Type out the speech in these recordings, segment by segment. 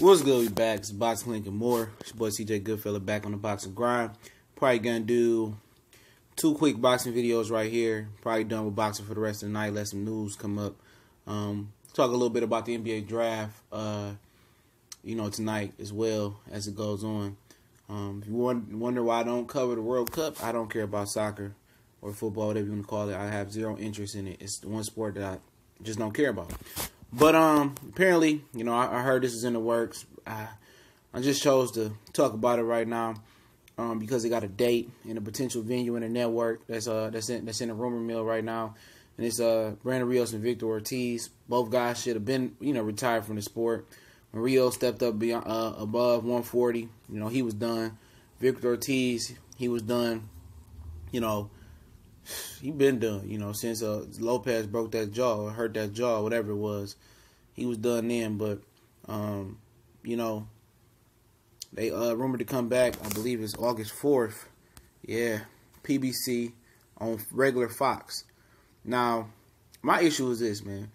What's good? We back. It's Boxing Link and more. It's your boy CJ Goodfella back on the boxing grind. Probably gonna do 2 quick boxing videos right here. Probably done with boxing for the rest of the night. Let some news come up. Talk a little bit about the NBA draft. Tonight as well as it goes on. If you wonder why I don't cover the World Cup, I don't care about soccer or football, whatever you want to call it. I have zero interest in it. It's the one sport that I just don't care about. But apparently, I heard this is in the works. I just chose to talk about it right now because they got a date and a potential venue in the network that's in the rumor mill right now. And it's Brandon Rios and Victor Ortiz. Both guys should have been retired from the sport. When Rios stepped up beyond, above 140, he was done. Victor Ortiz, he was done. He been done, since Lopez broke that jaw or hurt that jaw, whatever it was. He was done then, but, they rumored to come back, I believe it's August 4th. Yeah, PBC on regular Fox. Now, my issue is this, man.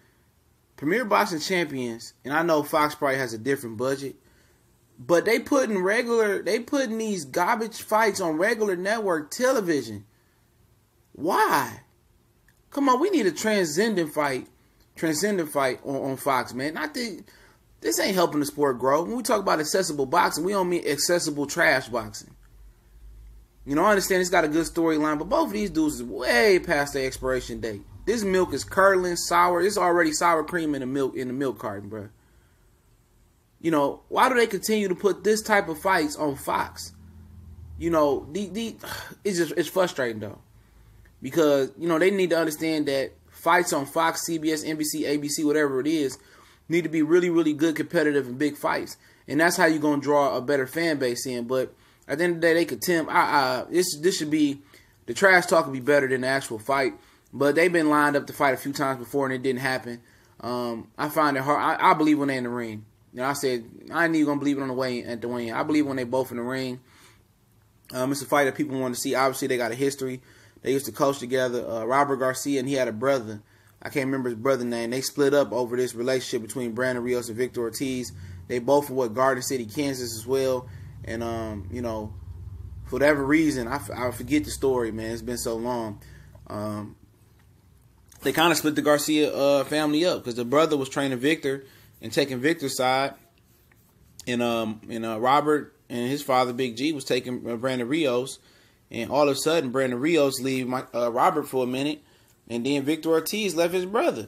Premier Boxing Champions, and I know Fox probably has a different budget, but they putting these garbage fights on regular network television. Why? Come on, we need a transcendent fight on Fox, man. This ain't helping the sport grow. When we talk about accessible boxing, we don't mean accessible trash boxing. I understand it's got a good storyline, but both of these dudes is way past their expiration date. This milk is curdling, sour. It's already sour cream in the milk carton, bro. Why do they continue to put this type of fights on Fox? It's frustrating though. Because, they need to understand that fights on Fox, CBS, NBC, ABC, whatever it is, need to be really, really good, competitive, and big fights. And that's how you're going to draw a better fan base in. But at the end of the day, they could tempt. This should be, the trash talk would be better than the actual fight. But they've been lined up to fight a few times before, and it didn't happen. I find it hard. I believe when they're in the ring. I said, I ain't even going to believe it on the way at the weigh-in. I believe when they both in the ring. It's a fight that people want to see. Obviously, they got a history. They used to coach together. Robert Garcia, and he had a brother. I can't remember his brother's name. They split up over this relationship between Brandon Rios and Victor Ortiz. They both from Garden City, Kansas as well. And, for whatever reason, I forget the story, man. It's been so long. They kind of split the Garcia family up because the brother was training Victor and taking Victor's side. And Robert and his father, Big G, was taking Brandon Rios. And all of a sudden, Brandon Rios leave Robert for a minute, and then Victor Ortiz left his brother.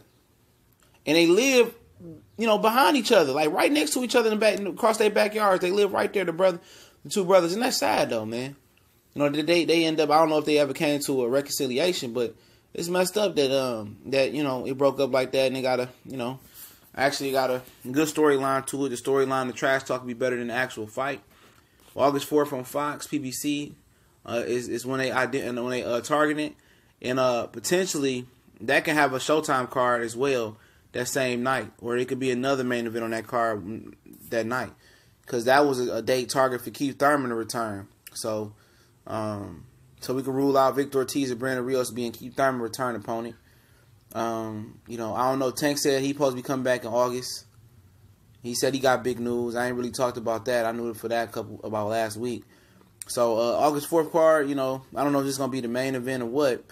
And they live, behind each other, like right next to each other in the back, across their backyards. They live right there, the two brothers. And that's sad, though, man. They end up, I don't know if they ever came to a reconciliation, but it's messed up that it broke up like that, and they got actually got a good storyline to it. The storyline, the trash talk will be better than the actual fight. August 4th on Fox, PBC. Is when they target it, and potentially that can have a Showtime card as well that same night, or it could be another main event on that card that night, because that was a date target for Keith Thurman to return. So we can rule out Victor Ortiz and Brandon Rios being Keith Thurman return opponent. I don't know. Tank said he supposed to be coming back in August. He said he got big news. I ain't really talked about that. I knew it for that about last week. So, August 4th card, I don't know if this is going to be the main event or what,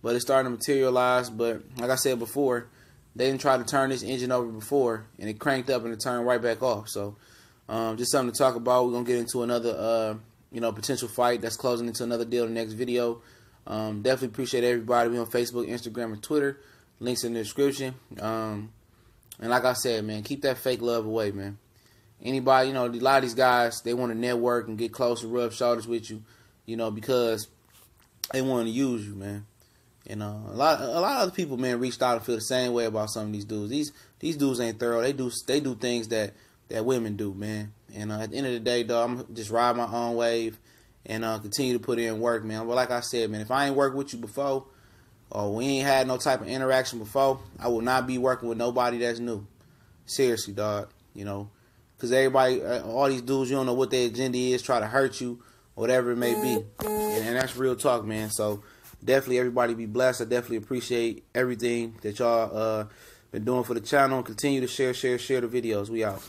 but it's starting to materialize. But like I said before, they didn't try to turn this engine over before, and it cranked up and it turned right back off. So, just something to talk about. We're going to get into another, potential fight that's closing into another deal in the next video. Definitely appreciate everybody. We on Facebook, Instagram, and Twitter. Links in the description. And like I said, man, keep that fake love away, man. Anybody, a lot of these guys, they want to network and get close and rub shoulders with you, because they want to use you, man. And a lot of other people, man, reached out and feel the same way about some of these dudes. These dudes ain't thorough. They do things that women do, man. And at the end of the day, though, I'm just ride my own wave and continue to put in work, man. But like I said, man, if I ain't worked with you before, or we ain't had no type of interaction before, I will not be working with nobody that's new. Seriously, dog, Because everybody, all these dudes, you don't know what their agenda is, try to hurt you, whatever it may be. And that's real talk, man. So definitely everybody be blessed. I definitely appreciate everything that y'all been doing for the channel. Continue to share the videos. We out.